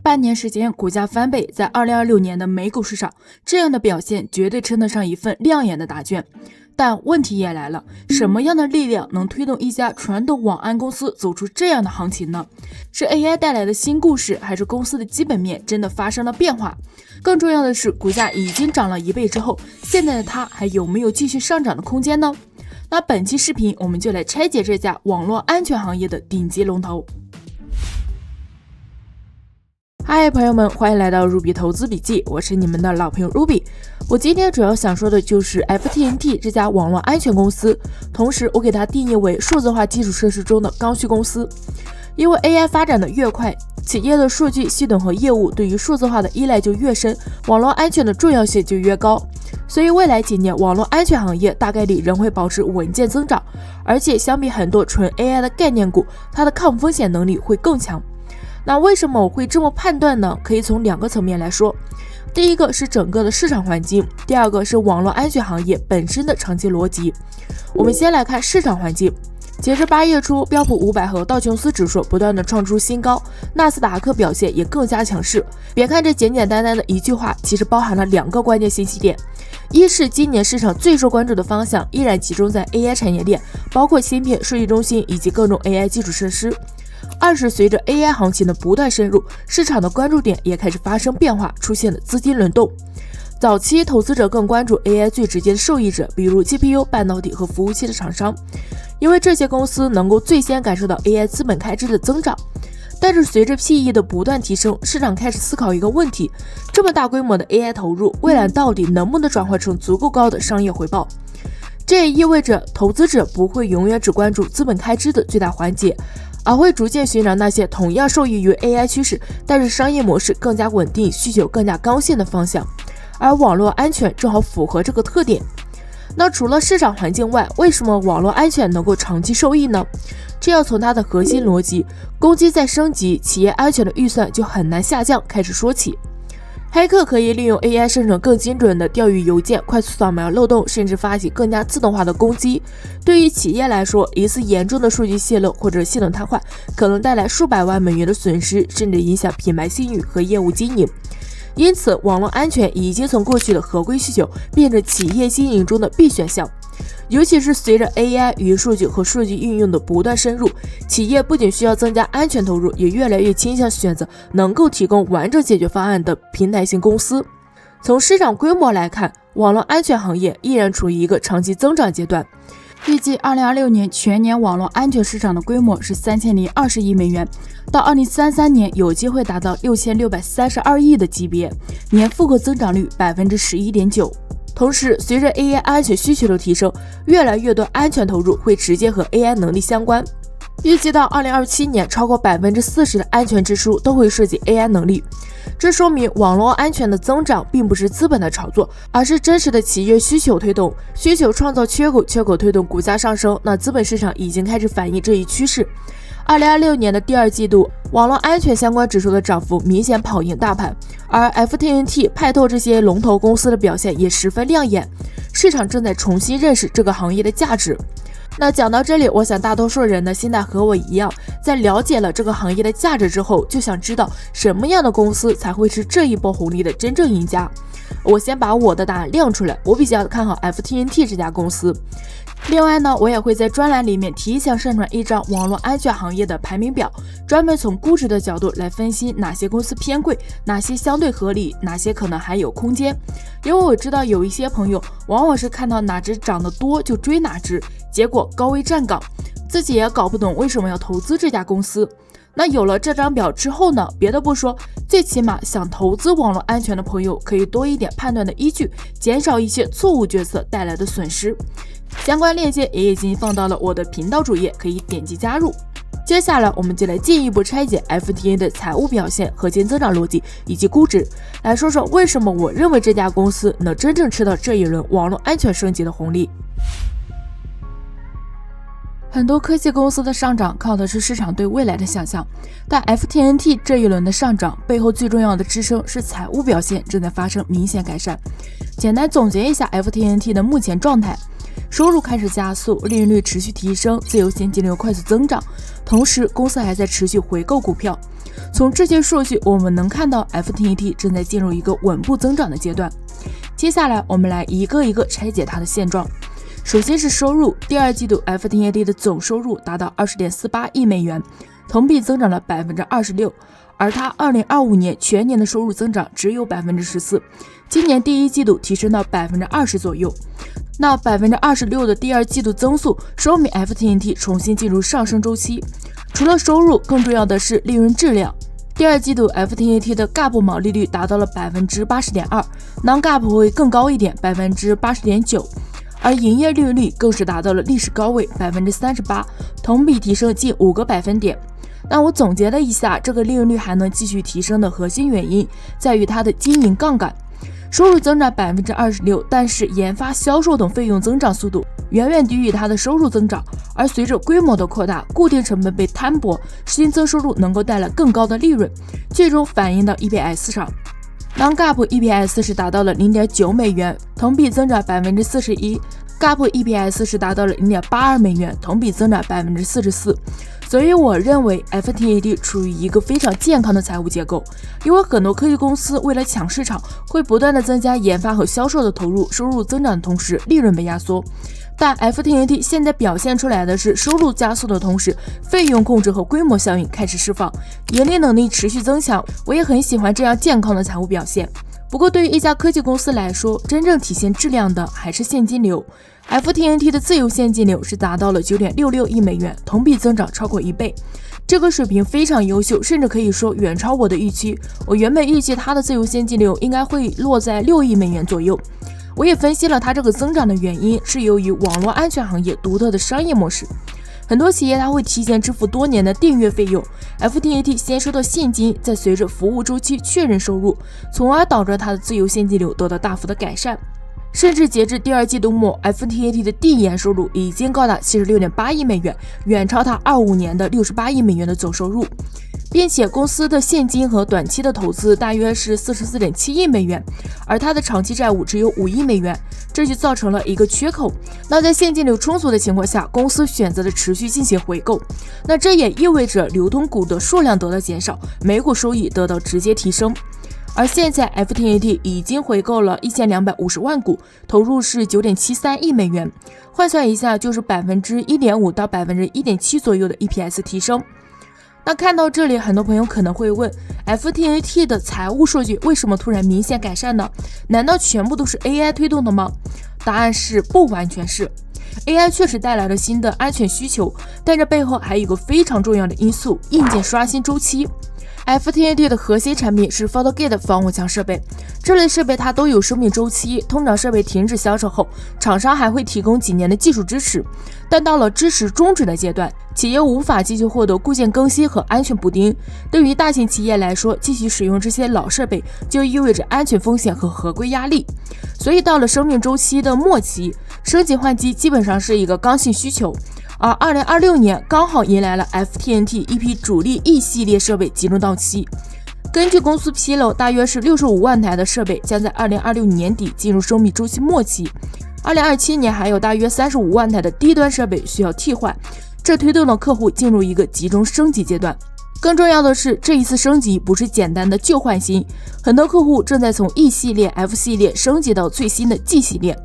半年时间股价翻倍，在2026年的美股市场，这样的表现绝对称得上一份亮眼的答卷。但问题也来了，什么样的力量能推动一家传统网安公司走出这样的行情呢？是 AI 带来的新故事，还是公司的基本面真的发生了变化？更重要的是，股价已经涨了1倍之后，现在的它还有没有继续上涨的空间呢？那本期视频我们就来拆解这家网络安全行业的顶级龙头。嗨，朋友们，欢迎来到 Ruby 投资笔记，我是你们的老朋友 Ruby。我今天主要想说的就是 FTNT 这家网络安全公司，同时我给它定义为数字化基础设施中的刚需公司。因为 AI 发展的越快，企业的数据系统和业务对于数字化的依赖就越深，网络安全的重要性就越高。所以未来几年，网络安全行业大概率仍会保持稳健增长，而且相比很多纯 AI 的概念股，它的抗风险能力会更强。那为什么我会这么判断呢？可以从2个层面来说。第一个是整个的市场环境，第二个是网络安全行业本身的长期逻辑。我们先来看市场环境。截至8月初，标普500和道琼斯指数不断的创出新高，纳斯达克表现也更加强势。别看这简简单单的一句话，其实包含了2个关键信息点。一是今年市场最受关注的方向依然集中在 AI 产业链，包括芯片、数据中心以及各种 AI 基础设施。二是随着 AI 行情的不断深入，市场的关注点也开始发生变化，出现了资金轮动。早期投资者更关注 AI 最直接的受益者，比如 GPU、半导体和服务器的厂商，因为这些公司能够最先感受到 AI 资本开支的增长。但是随着 PE 的不断提升，市场开始思考一个问题：这么大规模的 AI 投入，未来到底能不能转化成足够高的商业回报？这也意味着投资者不会永远只关注资本开支的最大环节，而会逐渐寻找那些同样受益于 AI 趋势，但是商业模式更加稳定、需求更加刚性的方向。而网络安全正好符合这个特点。那除了市场环境外，为什么网络安全能够长期受益呢？这要从它的核心逻辑——攻击在升级，企业安全的预算就很难下降开始说起。黑客可以利用 AI 生成更精准的钓鱼邮件，快速扫描漏洞，甚至发起更加自动化的攻击。对于企业来说，一次严重的数据泄露或者系统瘫痪，可能带来数百万美元的损失，甚至影响品牌信誉和业务经营。因此，网络安全已经从过去的合规需求变成企业经营中的必选项。尤其是随着 AI、云数据和数据运用的不断深入，企业不仅需要增加安全投入，也越来越倾向选择能够提供完整解决方案的平台型公司。从市场规模来看，网络安全行业依然处于一个长期增长阶段。预计2026年全年网络安全市场的规模是3020亿美元，到2033年有机会达到6632亿的级别，年复合增长率11.9%。同时，随着 AI 安全需求的提升，越来越多安全投入会直接和 AI 能力相关。预计到2027年，超过40%的安全支出都会涉及 AI 能力。这说明网络安全的增长并不是资本的炒作，而是真实的企业需求推动。需求创造缺口，缺口推动股价上升，那资本市场已经开始反映这一趋势。2026年的第2季度，网络安全相关指数的涨幅明显跑赢大盘，而 FTNT、派透这些龙头公司的表现也十分亮眼，市场正在重新认识这个行业的价值。那讲到这里，我想大多数人的心态和我一样，在了解了这个行业的价值之后，就想知道什么样的公司才会是这一波红利的真正赢家。我先把我的答案亮出来，我比较看好 FTNT 这家公司。另外呢，我也会在专栏里面提前上传一张网络安全行业的排名表，专门从估值的角度来分析哪些公司偏贵，哪些相对合理，哪些可能还有空间。因为我知道有一些朋友往往是看到哪只涨得多就追哪只，结果高位站岗，自己也搞不懂为什么要投资这家公司。那有了这张表之后呢，别的不说，最起码想投资网络安全的朋友可以多一点判断的依据，减少一些错误决策带来的损失。相关链接也已经放到了我的频道主页，可以点击加入。接下来我们就来进一步拆解 FTNT 的财务表现、核心增长逻辑以及估值，来说说为什么我认为这家公司能真正吃到这一轮网络安全升级的红利。很多科技公司的上涨靠的是市场对未来的想象，但 FTNT 这一轮的上涨背后最重要的支撑是财务表现正在发生明显改善。简单总结一下 FTNT 的目前状态：收入开始加速，利润率持续提升，自由现金流快速增长，同时公司还在持续回购股票。从这些数据我们能看到 FTNT 正在进入一个稳步增长的阶段。接下来我们来一个一个拆解它的现状。首先是收入，第二季度 FTNT 的总收入达到 20.48 亿美元，同比增长了 26%， 而它2025年全年的收入增长只有 14%， 今年第一季度提升到 20% 左右。那 26% 的第二季度增速说明 FTNT 重新进入上升周期。除了收入，更重要的是利润质量。第二季度 FTNT 的 GAAP 毛利率达到了 80.2%， Non-GAAP 会更高一点 80.9%， 而营业利率更是达到了历史高位 38%， 同比提升近5个百分点。那我总结了一下，这个利润率还能继续提升的核心原因在于它的经营杠杆。收入增长 26%， 但是研发、销售等费用增长速度远远低于它的收入增长，而随着规模的扩大，固定成本被摊薄，新增收入能够带来更高的利润，最终反映到 EPS 上。Non-GAAP EPS 是达到了 0.9 美元，同比增长 41%， GAAP EPS 是达到了 0.82 美元，同比增长 44%。所以我认为 FTNT 处于一个非常健康的财务结构，因为很多科技公司为了抢市场，会不断的增加研发和销售的投入，收入增长的同时，利润被压缩。但 FTNT 现在表现出来的是收入加速的同时，费用控制和规模效应开始释放，盈利能力持续增强。我也很喜欢这样健康的财务表现。不过对于一家科技公司来说，真正体现质量的还是现金流。FTNT 的自由现金流是达到了 9.66 亿美元，同比增长超过1倍，这个水平非常优秀，甚至可以说远超我的预期。我原本预计它的自由现金流应该会落在6亿美元左右。我也分析了它这个增长的原因，是由于网络安全行业独特的商业模式。很多企业它会提前支付多年的订阅费用， FTNT 先收到现金，再随着服务周期确认收入，从而导致它的自由现金流得到大幅的改善。甚至截至第二季度末， FTNT 的递延收入已经高达 76.8 亿美元，远超它25年的68亿美元的总收入，并且公司的现金和短期的投资大约是 44.7 亿美元，而它的长期债务只有5亿美元，这就造成了一个缺口。那在现金流充足的情况下，公司选择了持续进行回购，那这也意味着流通股的数量得到减少，每股收益得到直接提升。而现在 FTNT 已经回购了1250万股，投入是 9.73 亿美元，换算一下就是 1.5% 到 1.7% 左右的 EPS 提升。那看到这里，很多朋友可能会问， FTNT 的财务数据为什么突然明显改善呢？难道全部都是 AI 推动的吗？答案是不完全是。AI 确实带来了新的安全需求，但这背后还有一个非常重要的因素，硬件刷新周期。FTNT 的核心产品是 FortiGate 防火墙设备，这类设备它都有生命周期，通常设备停止销售后，厂商还会提供几年的技术支持，但到了支持终止的阶段，企业无法继续获得固件更新和安全补丁。对于大型企业来说，继续使用这些老设备就意味着安全风险和合规压力，所以到了生命周期的末期，升级换机基本上是一个刚性需求。而2026年刚好迎来了 FTNT 一批主力 E 系列设备集中到期。根据公司披露，大约是65万台的设备将在2026年底进入生命周期末期，2027年还有大约35万台的低端设备需要替换，这推动了客户进入一个集中升级阶段。更重要的是，这一次升级不是简单的旧换新，很多客户正在从 E 系列、F 系列升级到最新的 G 系列。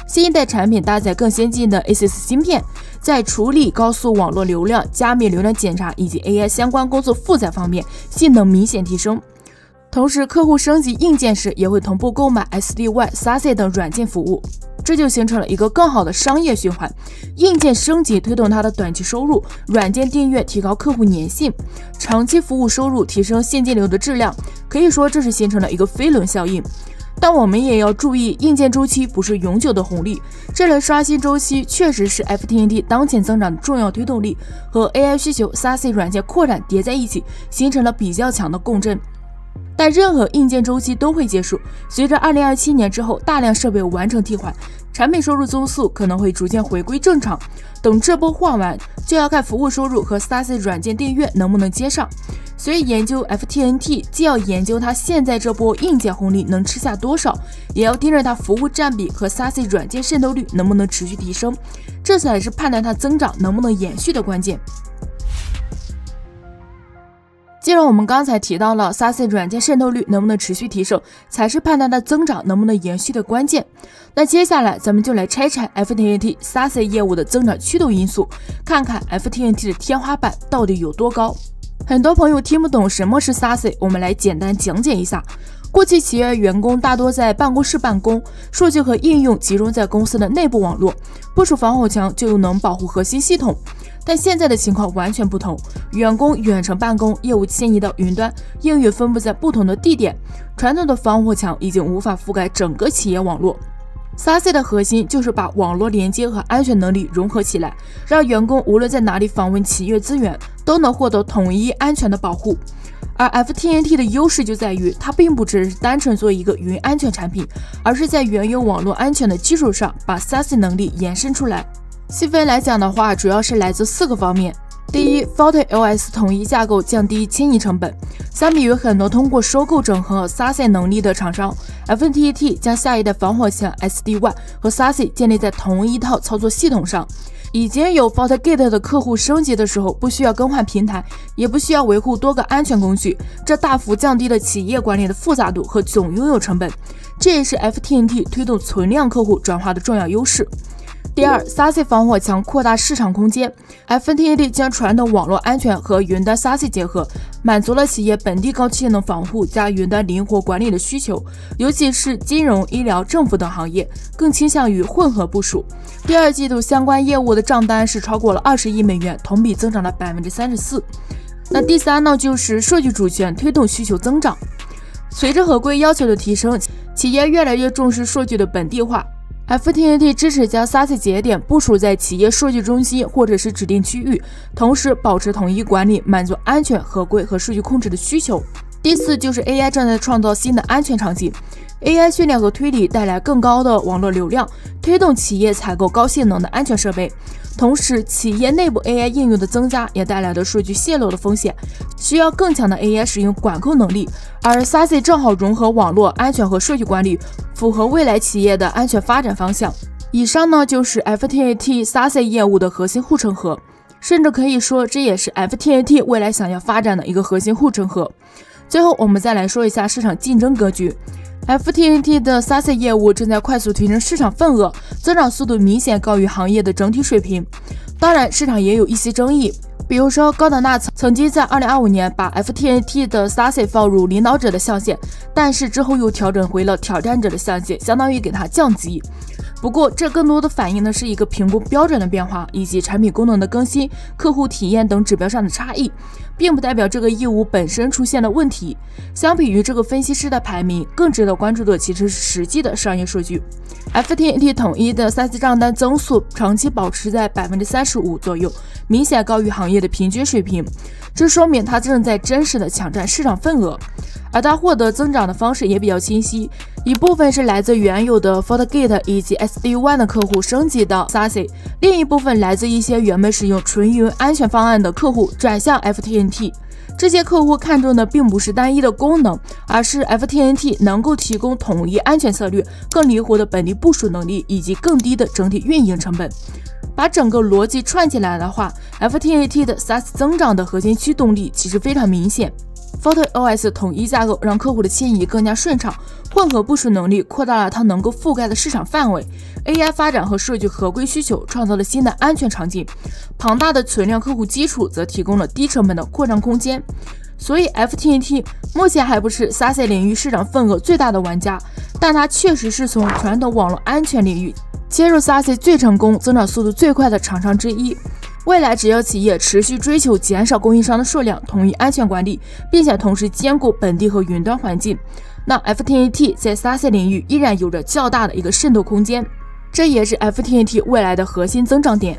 新一代产品搭载更先进的 A4 芯片，在处理高速网络流量、加密流量检查以及 AI 相关工作负载方面，性能明显提升。同时，客户升级硬件时也会同步购买 SD-WAN、SASE 等软件服务，这就形成了一个更好的商业循环。硬件升级推动它的短期收入，软件订阅提高客户粘性，长期服务收入提升现金流的质量，可以说这是形成了一个飞轮效应。但我们也要注意，硬件周期不是永久的红利，这类刷新周期确实是 FTNT 当前增长的重要推动力，和 AI 需求、SASE 软件扩展叠在一起，形成了比较强的共振。但任何硬件周期都会结束，随着2027年之后大量设备完成替换，产品收入增速可能会逐渐回归正常。等这波换完，就要看服务收入和 SASE 软件订阅能不能接上。所以研究 FTNT 既要研究它现在这波硬件红利能吃下多少，也要盯着它服务占比和 SASE 软件渗透率能不能持续提升，这才是判断它增长能不能延续的关键。既然我们刚才提到了 SaaS 软件渗透率能不能持续提升，才是判断它增长能不能延续的关键。那接下来咱们就来拆拆 FTNT SaaS 业务的增长驱动因素，看看 FTNT 的天花板到底有多高。很多朋友听不懂什么是 SaaS， 我们来简单讲解一下。过去企业员工大多在办公室办公，数据和应用集中在公司的内部网络，部署防火墙就能保护核心系统。但现在的情况完全不同，员工远程办公，业务迁移到云端，应用分布在不同的地点，传统的防火墙已经无法覆盖整个企业网络。SaaS 的核心就是把网络连接和安全能力融合起来，让员工无论在哪里访问企业资源，都能获得统一安全的保护。而 FTNT 的优势就在于，它并不只是单纯做一个云安全产品，而是在原有网络安全的基础上，把 SaaS 能力延伸出来。细分来讲的话，主要是来自4个方面。第一 ，FortiOS 统一架构降低迁移成本。相比于很多通过收购整合 SaaS 能力的厂商， FTNT 将下一代防火墙 SD-WAN 和 SaaS 建立在同一套操作系统上。已经有 FortiGate 的客户升级的时候，不需要更换平台，也不需要维护多个安全工具，这大幅降低了企业管理的复杂度和总拥有成本，这也是 FTNT 推动存量客户转化的重要优势。第二 ，SaaS 防火墙扩大市场空间。FTNT 将传统网络安全和云端 SaaS 结合，满足了企业本地高性能防护加云端灵活管理的需求，尤其是金融、医疗、政府等行业，更倾向于混合部署。第二季度相关业务的账单是超过了20亿美元，同比增长了34%。那第三呢，就是数据主权推动需求增长。随着合规要求的提升，企业越来越重视数据的本地化。FTNT 支持将 SaaS 节点部署在企业数据中心或者是指定区域，同时保持统一管理，满足安全、合规和数据控制的需求。第四就是 AI 正在创造新的安全场景。AI 训练和推理带来更高的网络流量，推动企业采购高性能的安全设备。同时，企业内部 AI 应用的增加也带来了数据泄露的风险，需要更强的 AI 使用管控能力。而 SaaS 正好融合网络安全和数据管理，符合未来企业的安全发展方向。以上呢就是 FTNT SaaS 业务的核心护城河，甚至可以说这也是 FTNT 未来想要发展的一个核心护城河。最后，我们再来说一下市场竞争格局。FTNT 的 SaaS 业务正在快速提升市场份额，增长速度明显高于行业的整体水平。当然，市场也有一些争议，比如说高德纳曾经在2025年把 FTNT 的 SaaS 放入领导者的象限，但是之后又调整回了挑战者的象限，相当于给它降级。不过，这更多的反映的是一个评估标准的变化，以及产品功能的更新、客户体验等指标上的差异，并不代表这个业务本身出现了问题。相比于这个分析师的排名，更值得关注的其实是实际的商业数据。FTNT 统一的SaaS账单增速长期保持在35%左右，明显高于行业的平均水平，这说明它正在真实的抢占市场份额。而它获得增长的方式也比较清晰，一部分是来自原有的 FortiGate 以及 SD-WAN 的客户升级到 SaaS， 另一部分来自一些原本使用纯云安全方案的客户转向 FTNT。这些客户看重的并不是单一的功能，而是 FTNT 能够提供统一安全策略、更灵活的本地部署能力以及更低的整体运营成本。把整个逻辑串起来的话， FTNT 的 SaaS 增长的核心驱动力其实非常明显。FortiOS 统一架构让客户的迁移更加顺畅，混合部署能力扩大了它能够覆盖的市场范围， AI 发展和数据合规需求创造了新的安全场景，庞大的存量客户基础则提供了低成本的扩张空间。所以 FTNT 目前还不是 SaaS 领域市场份额最大的玩家，但它确实是从传统网络安全领域切入 SaaS 最成功、增长速度最快的厂商之一。未来只要企业持续追求减少供应商的数量，统一安全管理，并且同时兼顾本地和云端环境，那 FTNT 在 SaaS 领域依然有着较大的一个渗透空间，这也是 FTNT 未来的核心增长点。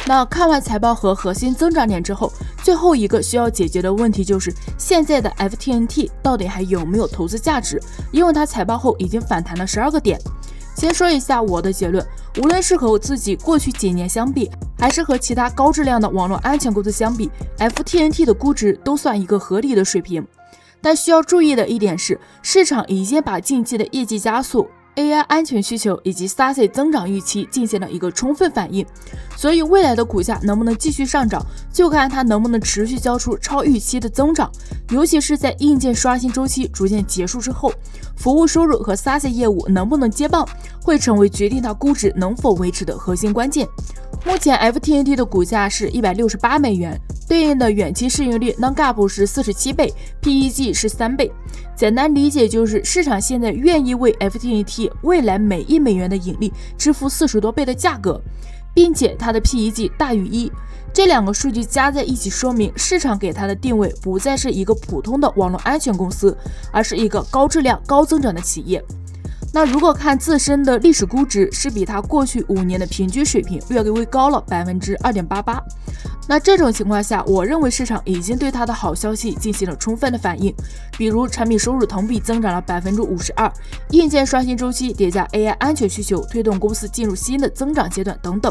那看完财报和核心增长点之后，最后一个需要解决的问题就是现在的 FTNT 到底还有没有投资价值，因为它财报后已经反弹了12个点。先说一下我的结论，无论是和我自己过去几年相比，还是和其他高质量的网络安全公司相比， FTNT 的估值都算一个合理的水平。但需要注意的一点是，市场已经把近期的业绩加速 AI 安全需求以及 SASE 增长预期进行了一个充分反应，所以未来的股价能不能继续上涨，就看它能不能持续交出超预期的增长，尤其是在硬件刷新周期逐渐结束之后，服务收入和 SASE 业务能不能接棒，会成为决定它估值能否维持的核心关键。目前 FTNT 的股价是168美元，对应的远期市盈率 Non-GAAP 是47倍 ，PEG 是3倍。简单理解就是市场现在愿意为 FTNT 未来每1美元的盈利支付40多倍的价格，并且它的 PEG 大于1。这两个数据加在一起，说明市场给它的定位不再是一个普通的网络安全公司，而是一个高质量、高增长的企业。那如果看自身的历史估值，是比它过去5年的平均水平略微高了 2.88%。那这种情况下，我认为市场已经对它的好消息进行了充分的反应，比如产品收入同比增长了 52%， 硬件刷新周期叠加 AI 安全需求，推动公司进入新的增长阶段等等。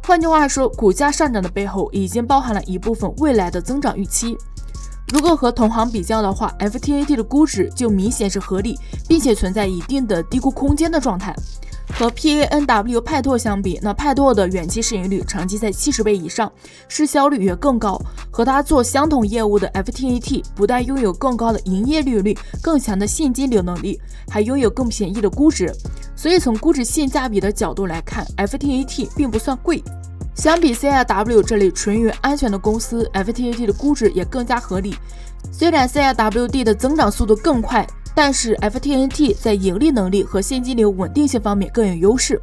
换句话说，股价上涨的背后已经包含了一部分未来的增长预期。如果和同行比较的话， FTNT 的估值就明显是合理，并且存在一定的低估空间的状态。和 PANW 派拓相比，那派拓的远期市盈率长期在70倍以上，市销率也更高。和它做相同业务的 FTNT 不但拥有更高的营业利润率、更强的现金流能力，还拥有更便宜的估值。所以从估值性价比的角度来看， FTNT 并不算贵。相比 CIW 这类纯元安全的公司， FTNT 的估值也更加合理。虽然 CIWD 的增长速度更快，但是 FTNT 在盈利能力和现金流稳定性方面更有优势。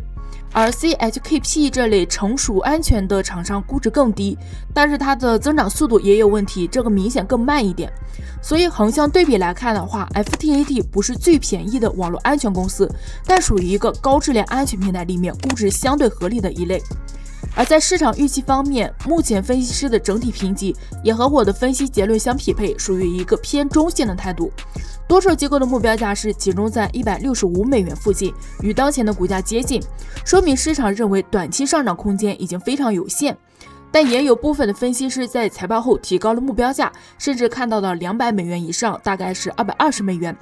而 CHKP 这类成熟安全的厂商估值更低，但是它的增长速度也有问题，这个明显更慢一点。所以横向对比来看的话， FTNT 不是最便宜的网络安全公司，但属于一个高质量安全平台里面估值相对合理的一类。而在市场预期方面，目前分析师的整体评级也和我的分析结论相匹配，属于一个偏中性的态度。多数机构的目标价是集中在165美元附近，与当前的股价接近，说明市场认为短期上涨空间已经非常有限。但也有部分的分析师在财报后提高了目标价，甚至看到了200美元以上，大概是220美元。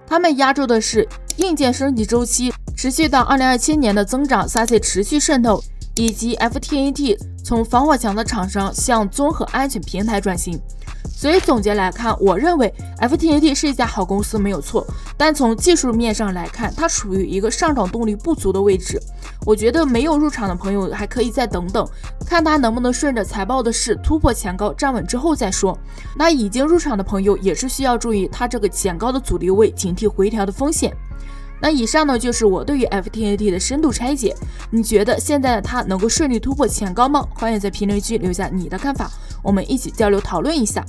他们押注的是硬件升级周期持续到2027年的增长 ，SASE 持续渗透，以及 FTNT 从防火墙的厂商向综合安全平台转型。所以总结来看，我认为 FTNT 是一家好公司没有错，但从技术面上来看，它处于一个上涨动力不足的位置。我觉得没有入场的朋友还可以再等等，看它能不能顺着财报的势突破前高站稳之后再说。那已经入场的朋友也是需要注意它这个前高的阻力位，警惕回调的风险。那以上呢就是我对于 FTNT 的深度拆解，你觉得现在的它能够顺利突破前高吗？欢迎在评论区留下你的看法，我们一起交流讨论一下。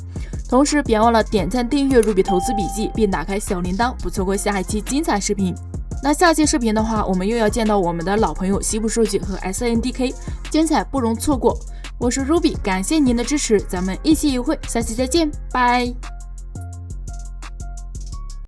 同时别忘了点赞订阅Ruby投资笔记，并打开小铃铛，不错过下一期精彩视频。那下期视频的话，我们又要见到我们的老朋友西部数据和 SNDK， 精彩不容错过。我是 Ruby， 感谢您的支持，咱们一期一会，下期再见，拜。